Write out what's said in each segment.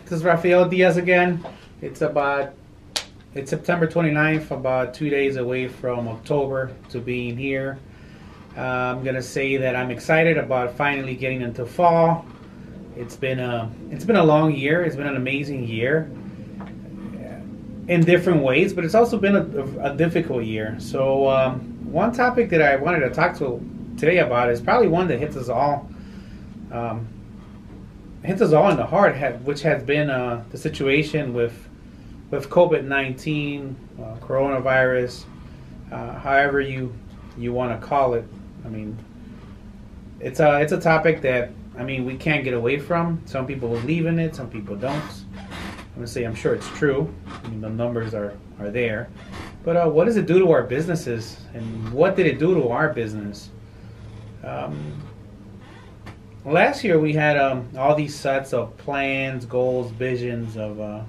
This is Rafael Diaz again. It's September 29th, about 2 days away from October to being here. I'm gonna say that I'm excited about finally getting into fall. It's been a long year. It's been an amazing year in different ways, but it's also been a difficult year. So one topic that I wanted to talk to today about is probably one that hits us all in the heart, which has been the situation with COVID-19, coronavirus, however you want to call it. I mean, it's a topic that we can't get away from. Some people believe in it, some people don't. I'm gonna say I'm sure it's true. I mean, the numbers are there, but what does it do to our businesses, and what did it do to our business? Last year we had all these sets of plans, goals, visions of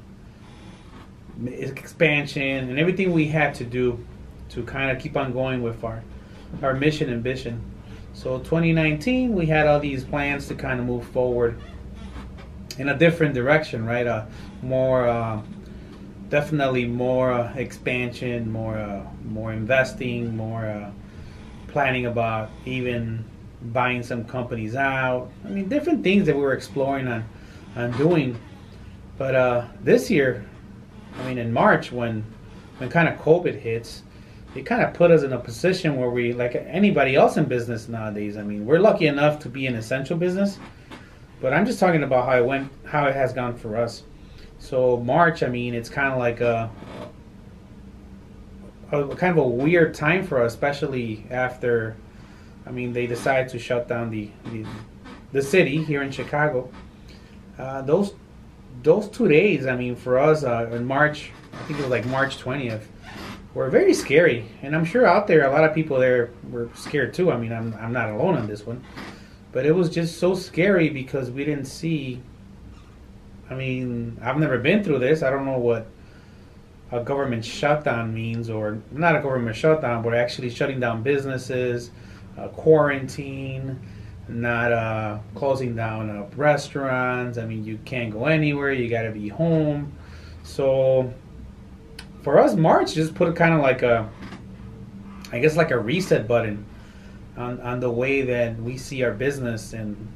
expansion, and everything we had to do to kind of keep on going with our mission and vision. So 2019, we had all these plans to kind of move forward in a different direction, right? Definitely more expansion, more investing, more planning about even buying some companies out. I mean, different things that we were exploring on doing. But this year, in March, when kind of COVID hits, it kind of put us in a position where we, like anybody else in business nowadays, we're lucky enough to be an essential business, but I'm just talking about how it has gone for us. So March, it's kind of like a kind of a weird time for us, especially after, they decided to shut down the city here in Chicago. Those 2 days, for us in March, I think it was like March 20th, were very scary. And I'm sure out there, a lot of people there were scared too. I'm not alone on this one. But it was just so scary because we didn't see, I've never been through this. I don't know what a government shutdown means, or not a government shutdown, but actually shutting down businesses, quarantine, not closing down restaurants. You can't go anywhere. You got to be home. So for us, March just put kind of like a reset button on the way that we see our business and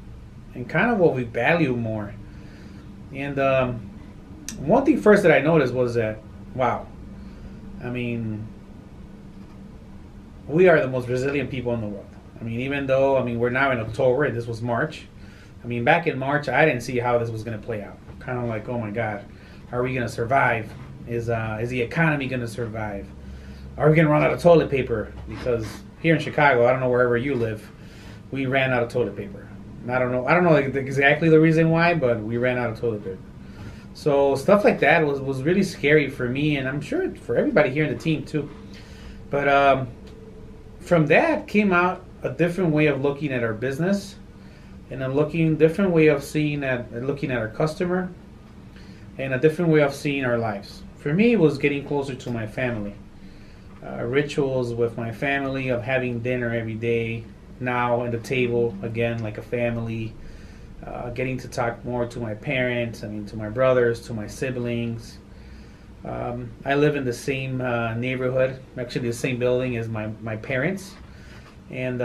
kind of what we value more. And one thing first that I noticed was that, wow, we are the most resilient people in the world. Even though, we're now in October and this was March. Back in March, I didn't see how this was going to play out. Kind of like, oh my God, are we going to survive? Is the economy going to survive? Are we going to run out of toilet paper? Because here in Chicago, I don't know wherever you live, we ran out of toilet paper. I don't know exactly the reason why, but we ran out of toilet paper. So stuff like that was really scary for me, and I'm sure for everybody here in the team too. But from that came out a different way of looking at our business, and a different way of looking at our customer, and a different way of seeing our lives. For me, it was getting closer to my family. Rituals with my family of having dinner every day, now at the table again like a family. Getting to talk more to my parents, to my brothers, to my siblings. I live in the same neighborhood, actually the same building as my parents. And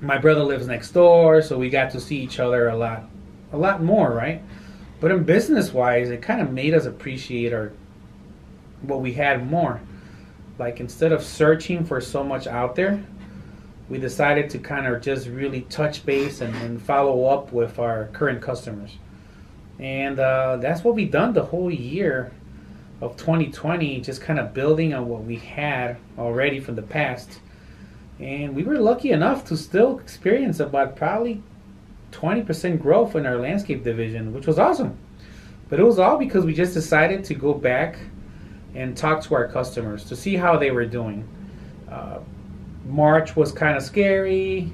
my brother lives next door, so we got to see each other a lot more, right? But in business-wise, it kind of made us appreciate what we had more. Like, instead of searching for so much out there, we decided to kind of just really touch base and follow up with our current customers. And that's what we've done the whole year of 2020, just kind of building on what we had already from the past. And we were lucky enough to still experience about probably 20% growth in our landscape division, which was awesome. But it was all because we just decided to go back and talk to our customers to see how they were doing. March was kind of scary,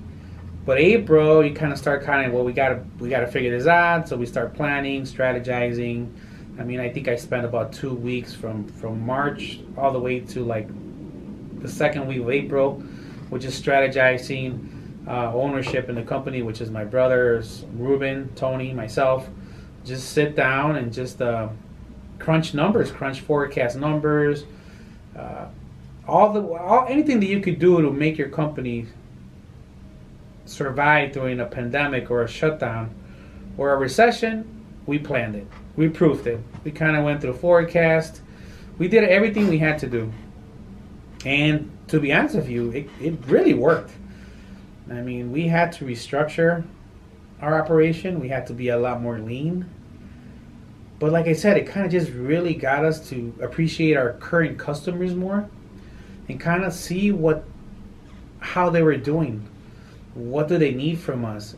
but April you kind of start we got to figure this out. So we start planning, strategizing. I think I spent about 2 weeks from March all the way to like the second week of April, which is strategizing ownership in the company, which is my brothers, Ruben, Tony, myself. just sit down and just crunch numbers, crunch forecast numbers, anything that you could do to make your company survive during a pandemic or a shutdown or a recession. We planned it. We proofed it. We kind of went through the forecast. We did everything we had to do. And to be honest with you, it really worked. I mean, we had to restructure our operation. We had to be a lot more lean. But like I said, it kind of just really got us to appreciate our current customers more and kind of see how they were doing. What do they need from us?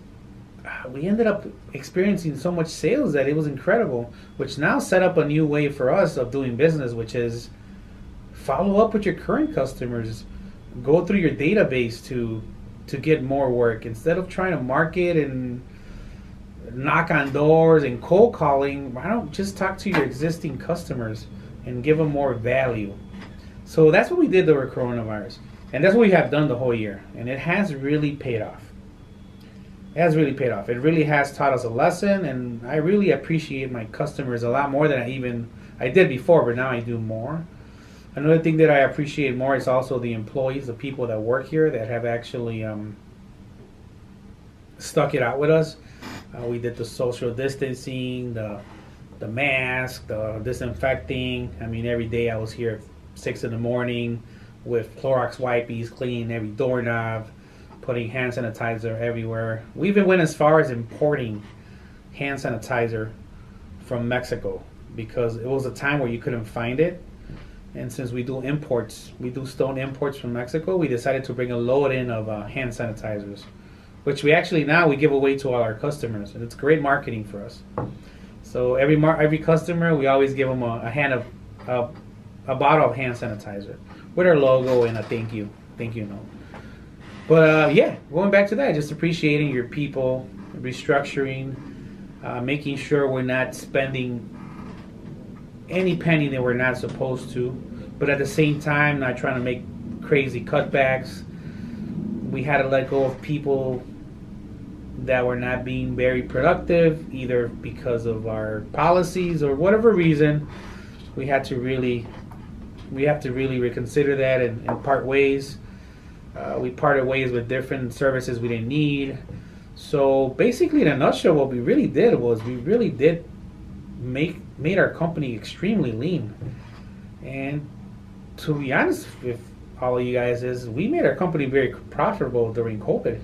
We ended up experiencing so much sales that it was incredible, which now set up a new way for us of doing business, which is follow up with your current customers. Go through your database to get more work. Instead of trying to market and knock on doors and cold calling, why don't just talk to your existing customers and give them more value? So that's what we did during coronavirus. And that's what we have done the whole year. And it has really paid off. It has really paid off. It really has taught us a lesson, and I really appreciate my customers a lot more than I did before, but now I do more. Another thing that I appreciate more is also the employees, the people that work here that have actually stuck it out with us. We did the social distancing, the mask, the disinfecting. I mean, every day I was here at 6 in the morning with Clorox wipes, cleaning every doorknob, putting hand sanitizer everywhere. We even went as far as importing hand sanitizer from Mexico because it was a time where you couldn't find it. And since we do imports, we do stone imports from Mexico, we decided to bring a load in of hand sanitizers, which we give away to all our customers. And it's great marketing for us. So every customer, we always give them a bottle of hand sanitizer with our logo and a thank you note. But yeah, going back to that, just appreciating your people, restructuring, making sure we're not spending any penny that we're not supposed to, but at the same time not trying to make crazy cutbacks. We had to let go of people that were not being very productive, either because of our policies or whatever reason. We have to really reconsider that and part ways. We parted ways with different services we didn't need. So basically, in a nutshell, what we really did was we really did made our company extremely lean. And to be honest with all of you guys, we made our company very profitable during COVID,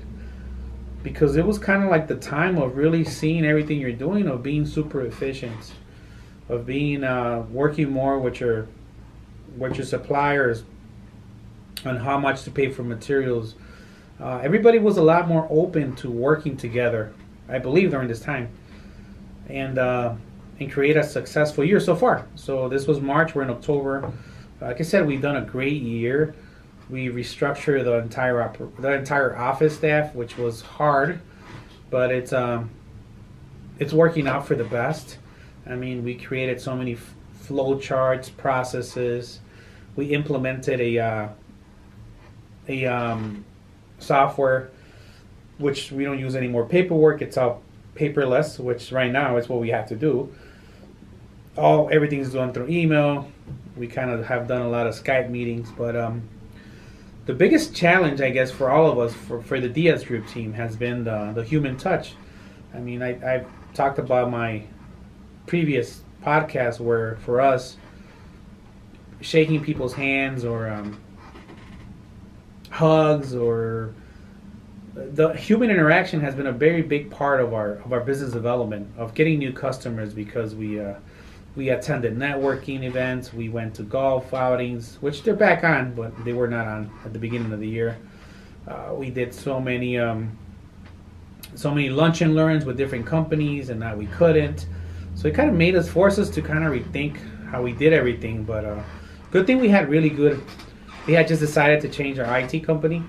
because it was kind of like the time of really seeing everything you're doing, of being super efficient, of being working more with your suppliers on how much to pay for materials. Everybody was a lot more open to working together, I believe, during this time, and create a successful year so far. So this was March, we're in October. Like I said, we've done a great year. We restructured the entire office staff, which was hard, but it's working out for the best. I mean, we created so many flow charts, processes. We implemented a software, which we don't use any more paperwork. It's all paperless, which right now is what we have to do. Everything's done through email. We kind of have done a lot of Skype meetings, but the biggest challenge, I guess, for all of us, for the Diaz Group team, has been the human touch. I mean, I've talked about my previous podcast where, for us, shaking people's hands or hugs or the human interaction has been a very big part of our business development, of getting new customers, because we attended networking events, we went to golf outings, which they're back on, but they were not on at the beginning of the year. We did so many lunch and learns with different companies, and now we couldn't. So it kind of forced us to kind of rethink how we did everything. But good thing we had just decided to change our IT company,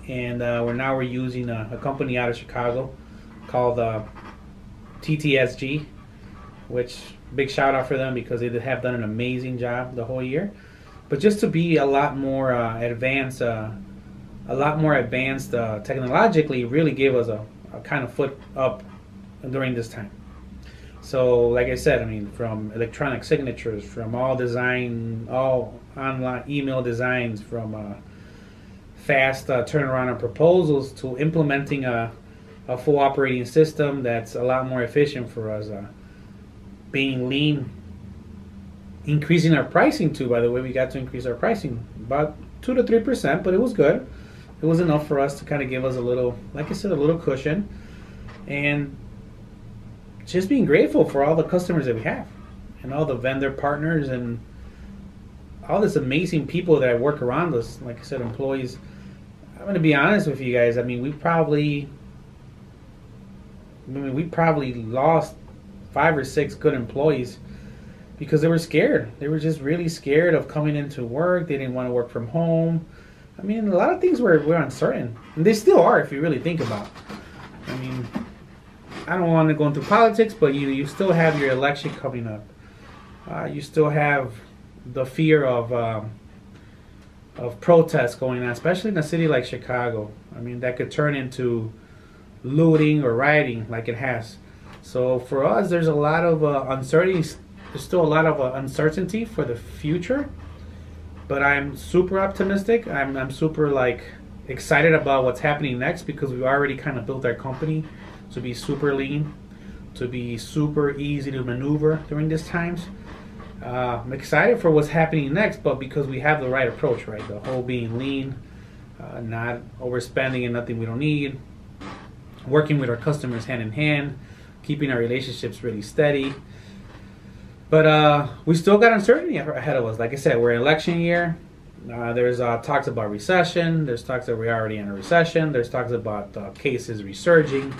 and we're using a company out of Chicago called TTSG, which, big shout out for them, because they have done an amazing job the whole year. But just to be a lot more advanced technologically, really gave us a kind of foot up during this time. So, like I said, I mean, from electronic signatures, from all design, all online email designs, from fast turnaround on proposals to implementing a full operating system that's a lot more efficient for us. Being lean, increasing our pricing too. By the way, we got to increase our pricing about 2 to 3%, but it was good. It was enough for us to kind of give us a little, like I said, a little cushion, and just being grateful for all the customers that we have, and all the vendor partners, and all this amazing people that work around us. Like I said, employees. I'm going to be honest with you guys. I mean, we probably lost 5 or 6 good employees because they were scared. They were just really scared of coming into work. They didn't want to work from home. I mean, a lot of things were uncertain, and they still are if you really think about it. I mean, I don't want to go into politics, but you still have your election coming up. You still have the fear of protests going on, especially in a city like Chicago. I mean, that could turn into looting or rioting like it has. So for us, there's a lot of uncertainty. There's still a lot of uncertainty for the future. But I'm super optimistic. I'm super excited about what's happening next, because we've already kind of built our company to be super lean, to be super easy to maneuver during these times. I'm excited for what's happening next, but because we have the right approach, right? The whole being lean, not overspending in nothing we don't need, working with our customers hand in hand, keeping our relationships really steady. But we still got uncertainty ahead of us. Like I said, we're in election year. There's talks about recession. There's talks that we're already in a recession. There's talks about cases resurging.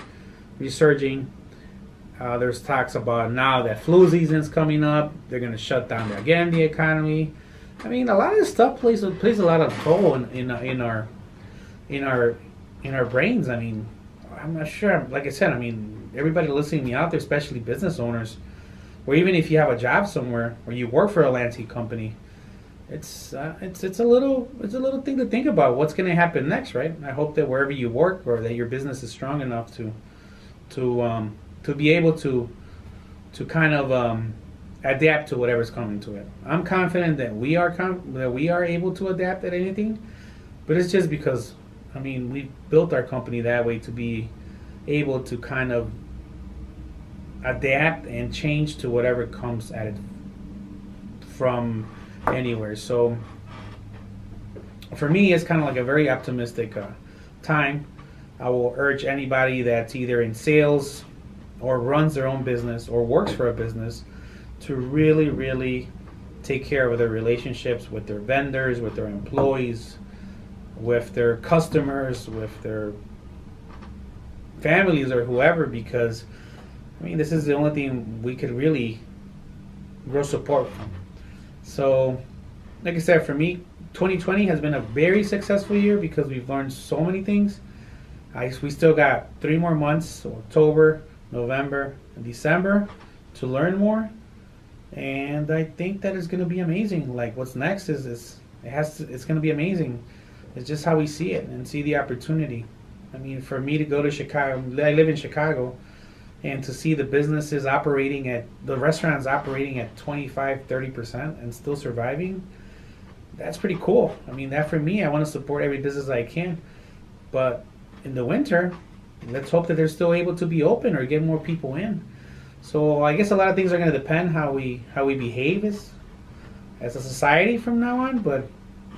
There's talks about now that flu season's coming up, they're going to shut down again the economy. I mean, a lot of this stuff plays a lot of toll in our brains. I mean, I'm not sure. Like I said, I mean, everybody listening to me out there, especially business owners, or even if you have a job somewhere or you work for a landscape company, it's a little thing to think about. What's going to happen next, right? I hope that wherever you work, or that your business is strong enough to be able to kind of adapt to whatever's coming to it. I'm confident that we are able to adapt at anything, but it's just because, I mean, we built our company that way to be able to kind of adapt and change to whatever comes at it from anywhere. So for me, it's kind of like a very optimistic time. I will urge anybody that's either in sales or runs their own business or works for a business to really, really take care of their relationships with their vendors, with their employees, with their customers, with their families or whoever, because I mean, this is the only thing we could really grow support from. So, like I said, for me, 2020 has been a very successful year because we've learned so many things. We still got 3 more months, so October, November, and December, to learn more. And I think that is going to be amazing. Like, what's next it's going to be amazing. It's just how we see it and see the opportunity. I mean, for me to go to Chicago, I live in Chicago, and to see the businesses operating at, the restaurants operating at 25-30% and still surviving, that's pretty cool. I mean, that for me, I want to support every business I can. But in the winter, let's hope that they're still able to be open or get more people in. So I guess a lot of things are going to depend how we behave as a society from now on. But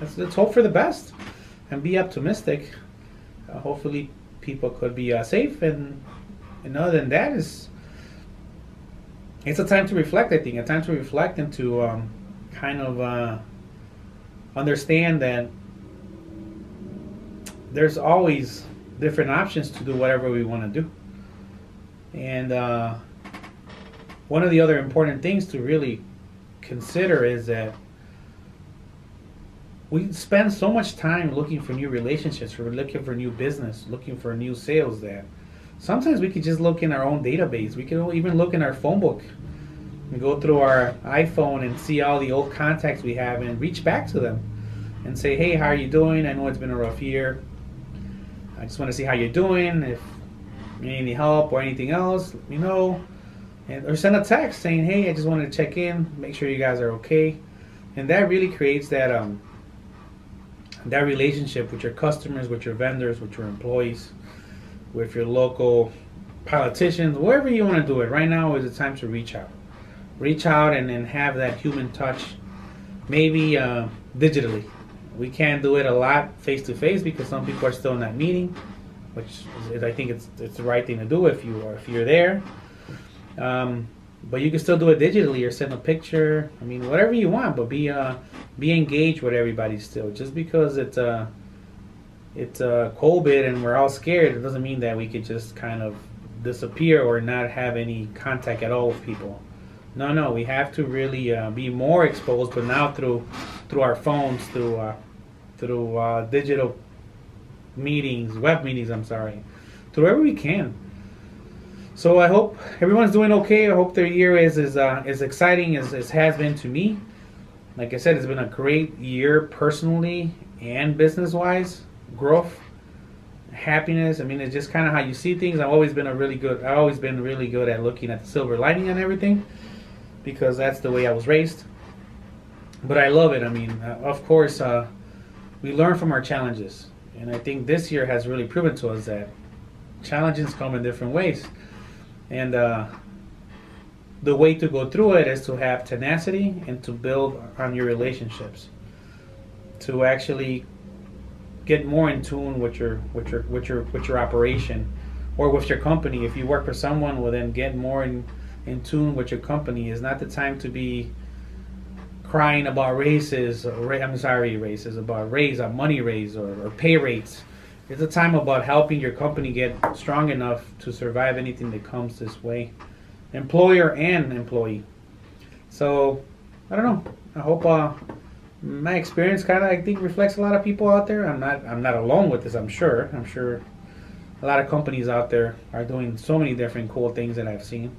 let's hope for the best and be optimistic. Hopefully people could be safe, and other than that, it's a time to reflect. I think a time to reflect and to kind of understand that there's always different options to do whatever we want to do. And one of the other important things to really consider is that we spend so much time looking for new relationships, or looking for new business, looking for new sales, that sometimes we could just look in our own database. We can even look in our phone book and go through our iPhone and see all the old contacts we have and reach back to them and say, hey, how are you doing? I know it's been a rough year. I just want to see how you're doing. If you need any help or anything else, let me know. or send a text saying, hey, I just wanted to check in, make sure you guys are okay. And that really creates that that relationship with your customers, with your vendors, with your employees, with your local politicians, wherever you want to do it. Right now is the time to reach out. Reach out and then have that human touch, maybe digitally. We can't do it a lot face to face because some people are still in that meeting, which is, I think it's the right thing to do if you're there. But you can still do it digitally or send a picture. I mean, whatever you want, but be engaged with everybody still. Just because it's COVID and we're all scared, it doesn't mean that we could just kind of disappear or not have any contact at all with people. No, we have to really be more exposed, but now through our phones, through digital meetings, web meetings. I'm sorry, through wherever we can. So I hope everyone's doing okay. I hope their year is as exciting as it has been to me. Like I said, it's been a great year personally and business-wise. Growth, happiness. I mean, it's just kind of how you see things. I've always been really good at looking at the silver lining on everything, because that's the way I was raised. But I love it. I mean, of course, we learn from our challenges, and I think this year has really proven to us that challenges come in different ways. And the way to go through it is to have tenacity and to build on your relationships, to actually get more in tune with your operation or with your company. If you work for someone, well, then get more in tune with your company. It's not the time to be crying about raises, about money raise or pay rates. It's a time about helping your company get strong enough to survive anything that comes this way, employer and employee. So I don't know. I hope my experience kind of, I think, reflects a lot of people out there. I'm not alone with this. I'm sure a lot of companies out there are doing so many different cool things that I've seen.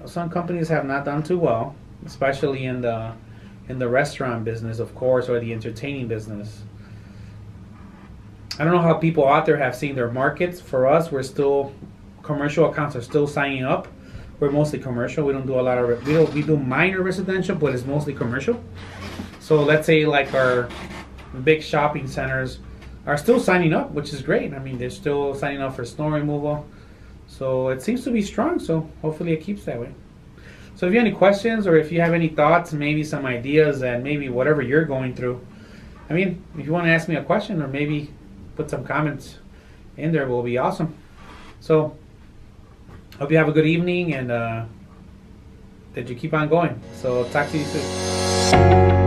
Some companies have not done too well, especially in the restaurant business, of course, or the entertaining business. I don't know how people out there have seen their markets. For us, we're still, commercial accounts are still signing up. We're mostly commercial. We don't do a lot of, we do minor residential, but it's mostly commercial. So let's say like our big shopping centers are still signing up, which is great. I mean, they're still signing up for snow removal. So it seems to be strong. So hopefully it keeps that way. So if you have any questions or if you have any thoughts, maybe some ideas, and maybe whatever you're going through, I mean, if you want to ask me a question or maybe put some comments in there, will be awesome. So hope you have a good evening and that you keep on going. So talk to you soon.